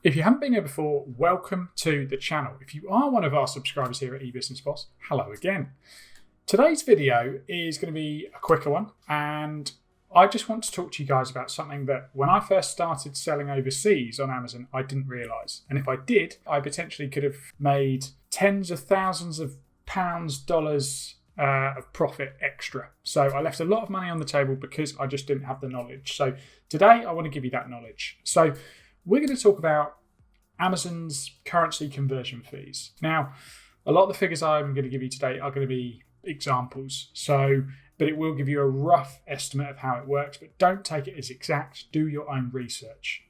If you haven't been here before, welcome to the channel. If you are one of our subscribers here at eBusiness Boss, hello again. Today's video is going to be a quicker one, and I just want to talk to you guys about something that when I first started selling overseas on Amazon, I didn't realise. And if I did, I potentially could have made tens of thousands of pounds, dollars of profit extra. So I left a lot of money on the table because I just didn't have the knowledge. So today I want to give you that knowledge. So we're going to talk about Amazon's currency conversion fees. Now, a lot of the figures I'm going to give you today are going to be examples. But it will give you a rough estimate of how it works, but don't take it as exact. Do your own research.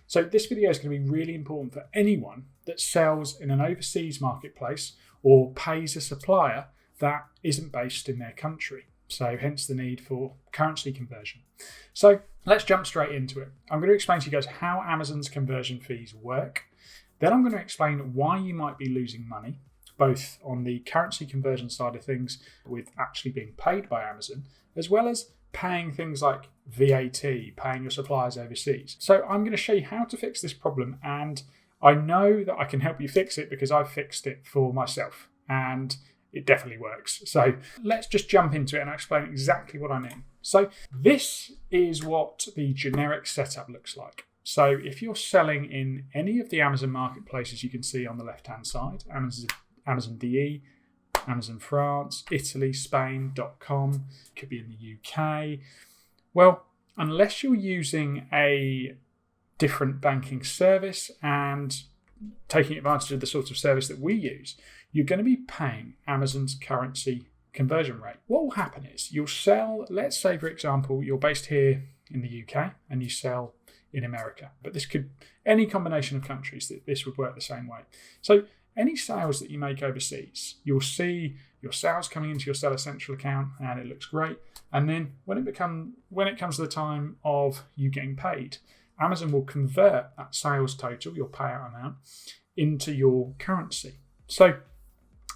So this video is going to be really important for anyone that sells in an overseas marketplace or pays a supplier that isn't based in their country. So hence the need for currency conversion. So let's jump straight into it. I'm going to explain to you guys how Amazon's conversion fees work. Then I'm going to explain why you might be losing money, both on the currency conversion side of things with actually being paid by Amazon, as well as paying things like VAT, paying your suppliers overseas. So I'm going to show you how to fix this problem, and I know that I can help you fix it because I've fixed it for myself, and it definitely works. So let's just jump into it and I'll explain exactly what I mean. So this is what the generic setup looks like. So if you're selling in any of the Amazon marketplaces you can see on the left-hand side, Amazon DE, Amazon France, Italy, Spain.com, could be in the UK. Well, unless you're using a different banking service and taking advantage of the sort of service that we use, you're going to be paying Amazon's currency conversion rate. What will happen is you'll sell, let's say for example, you're based here in the UK and you sell in America, but this could, any combination of countries, that this would work the same way. So any sales that you make overseas, you'll see your sales coming into your Seller Central account and it looks great. And then when it comes to the time of you getting paid, Amazon will convert that sales total, your payout amount, into your currency. So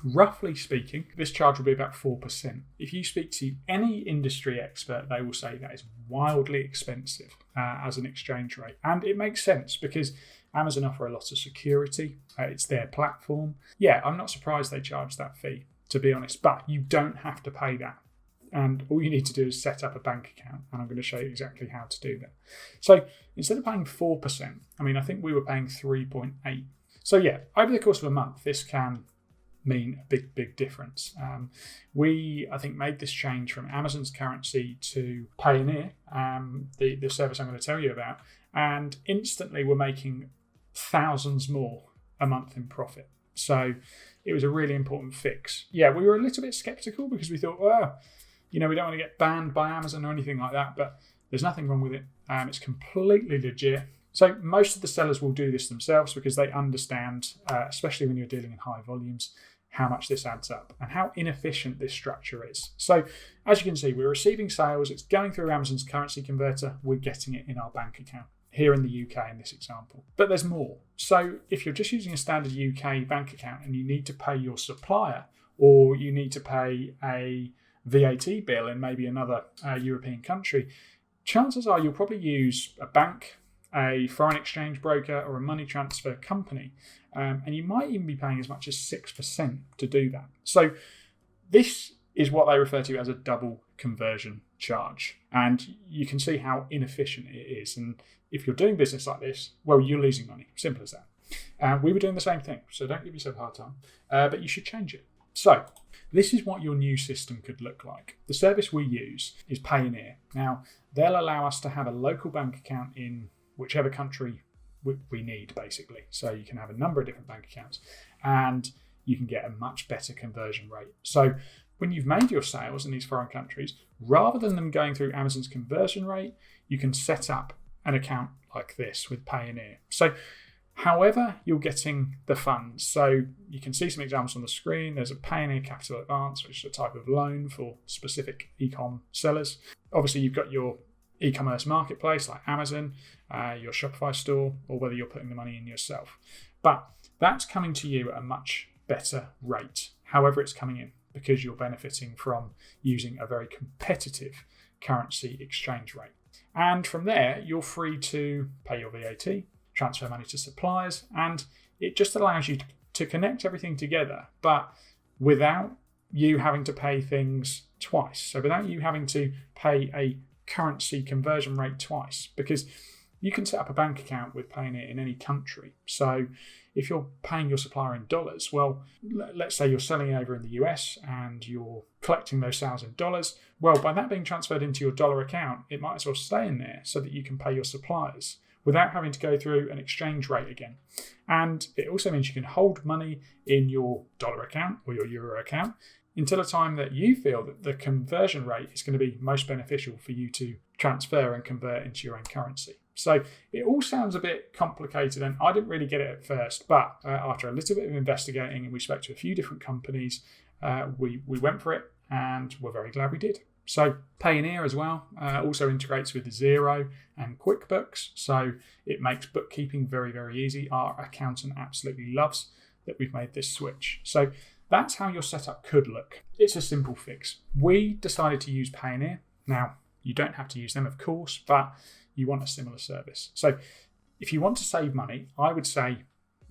roughly speaking, this charge will be about 4%. If you speak to any industry expert, they will say that is wildly expensive as an exchange rate. And it makes sense because Amazon offer a lot of security. It's their platform. Yeah, I'm not surprised they charge that fee, to be honest, but you don't have to pay that. And all you need to do is set up a bank account. And I'm going to show you exactly how to do that. So instead of paying 4%, I think we were paying 3.8. So yeah, over the course of a month, this can mean a big difference. We, I think, made this change from Amazon's currency to Payoneer, the service I'm going to tell you about, and instantly we're making thousands more a month in profit. So it was a really important fix. Yeah, we were a little bit skeptical because we thought, we don't want to get banned by Amazon or anything like that, but there's nothing wrong with it. It's completely legit. So most of the sellers will do this themselves because they understand, especially when you're dealing in high volumes, how much this adds up and how inefficient this structure is. So as you can see, we're receiving sales, it's going through Amazon's currency converter, we're getting it in our bank account here in the UK in this example. But there's more. So if you're just using a standard UK bank account and you need to pay your supplier, or you need to pay a VAT bill in maybe another European country, chances are you'll probably use a bank, a foreign exchange broker, or a money transfer company. And you might even be paying as much as 6% to do that. So this is what they refer to as a double conversion charge. And you can see how inefficient it is. And if you're doing business like this, well, you're losing money. Simple as that. We were doing the same thing. So don't give yourself a hard time. But you should change it. So this is what your new system could look like. The service we use is Payoneer. Now, they'll allow us to have a local bank account in whichever country we need, basically. So you can have a number of different bank accounts and you can get a much better conversion rate. So when you've made your sales in these foreign countries, rather than them going through Amazon's conversion rate, you can set up an account like this with Payoneer. So however you're getting the funds, so you can see some examples on the screen. There's a Payoneer Capital Advance, which is a type of loan for specific e-com sellers. Obviously, you've got your e-commerce marketplace like Amazon, your Shopify store, or whether you're putting the money in yourself. But that's coming to you at a much better rate, however it's coming in, because you're benefiting from using a very competitive currency exchange rate. And from there, you're free to pay your VAT, transfer money to suppliers, and it just allows you to connect everything together, but without you having to pay things twice. So without you having to pay a currency conversion rate twice, because you can set up a bank account with Payoneer in any country. So if you're paying your supplier in dollars, well, let's say you're selling over in the US and you're collecting those sales in dollars. Well, by that being transferred into your dollar account, it might as well stay in there so that you can pay your suppliers without having to go through an exchange rate again. And it also means you can hold money in your dollar account or your euro account until a time that you feel that the conversion rate is going to be most beneficial for you to transfer and convert into your own currency. So it all sounds a bit complicated, and I didn't really get it at first, but after a little bit of investigating and we spoke to a few different companies, we went for it and we're very glad we did. So Payoneer as well also integrates with Xero and QuickBooks, so it makes bookkeeping very, very easy. Our accountant absolutely loves that we've made this switch. So that's how your setup could look. It's a simple fix. We decided to use Payoneer. Now, you don't have to use them, of course, but you want a similar service. So if you want to save money, I would say,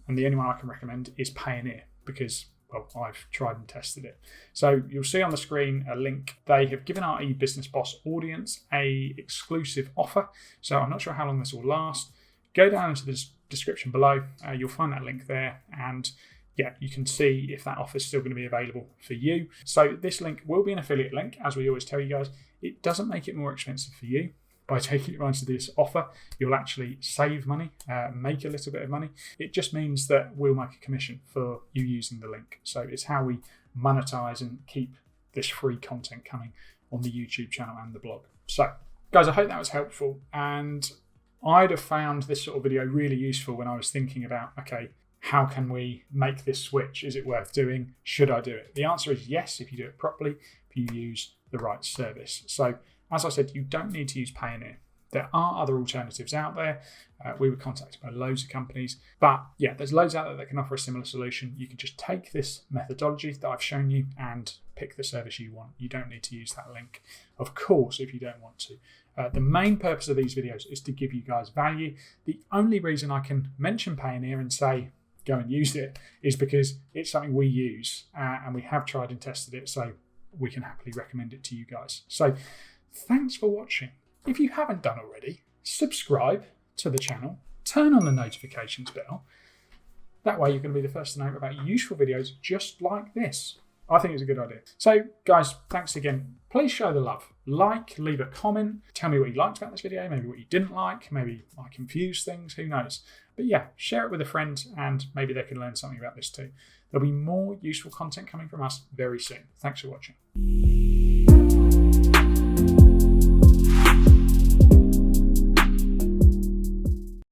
and the only one I can recommend is Payoneer, because, well, I've tried and tested it. So you'll see on the screen a link. They have given our e-Business Boss audience a exclusive offer. So I'm not sure how long this will last. Go down into the description below. You'll find that link there, and yeah, you can see if that offer is still going to be available for you. So this link will be an affiliate link, as we always tell you guys. It doesn't make it more expensive for you. By taking advantage of this offer, you'll actually save money, make a little bit of money. It just means that we'll make a commission for you using the link. So it's how we monetize and keep this free content coming on the YouTube channel and the blog. So guys, I hope that was helpful. And I'd have found this sort of video really useful when I was thinking about, okay, how can we make this switch? Is it worth doing? Should I do it? The answer is yes, if you do it properly, if you use the right service. So as I said, you don't need to use Payoneer. There are other alternatives out there. We were contacted by loads of companies, but yeah, there's loads out there that can offer a similar solution. You can just take this methodology that I've shown you and pick the service you want. You don't need to use that link, of course, if you don't want to. The main purpose of these videos is to give you guys value. The only reason I can mention Payoneer and say, go and use it, is because it's something we use and we have tried and tested it, so we can happily recommend it to you guys. So thanks for watching. If you haven't done already, subscribe to the channel, turn on the notifications bell. That way you're going to be the first to know about useful videos just like this. I think it's a good idea. So guys, thanks again. Please show the love. Like, leave a comment, tell me what you liked about this video, maybe what you didn't like, maybe I confused things, who knows. But yeah, share it with a friend and maybe they can learn something about this too. There'll be more useful content coming from us very soon. Thanks for watching.